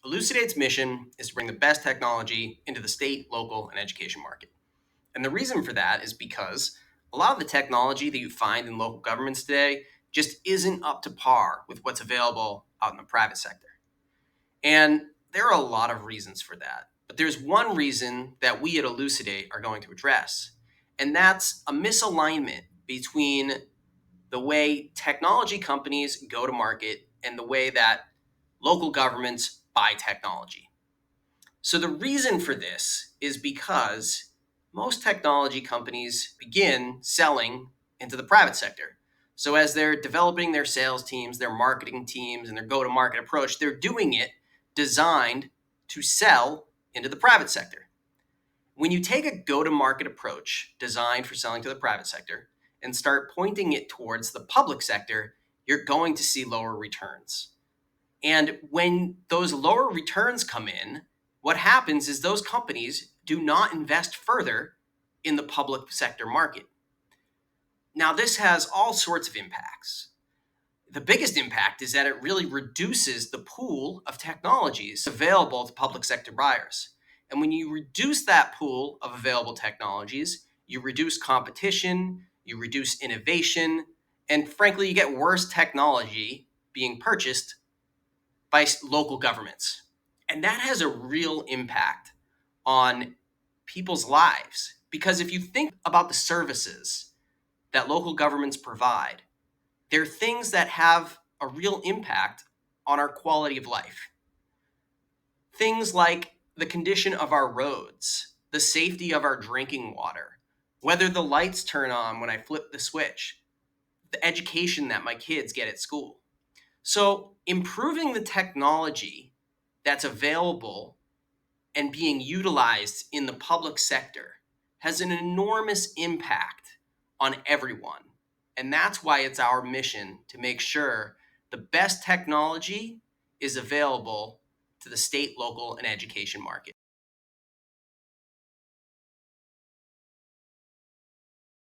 Elucid8's mission is to bring the best technology into the state, local, and education market. And the reason for that is because a lot of the technology that you find in local governments today just isn't up to par with what's available out in the private sector. And there are a lot of reasons for that. But there's one reason that we at Elucid8 are going to address, and that's a misalignment between the way technology companies go to market and the way that local governments buy technology. So the reason for this is because most technology companies begin selling into the private sector. So as they're developing their sales teams, their marketing teams, and their go-to-market approach, they're doing it designed to sell into the private sector. When you take a go-to-market approach designed for selling to the private sector and start pointing it towards the public sector, you're going to see lower returns. And when those lower returns come in, what happens is those companies do not invest further in the public sector market. Now, this has all sorts of impacts. The biggest impact is that it really reduces the pool of technologies available to public sector buyers. And when you reduce that pool of available technologies, you reduce competition, you reduce innovation, and frankly, you get worse technology being purchased by local governments. And that has a real impact on people's lives. Because if you think about the services that local governments provide, they're things that have a real impact on our quality of life. Things like the condition of our roads, the safety of our drinking water, whether the lights turn on when I flip the switch, the education that my kids get at school. So improving the technology that's available and being utilized in the public sector has an enormous impact on everyone. And that's why it's our mission to make sure the best technology is available to the state, local, and education market.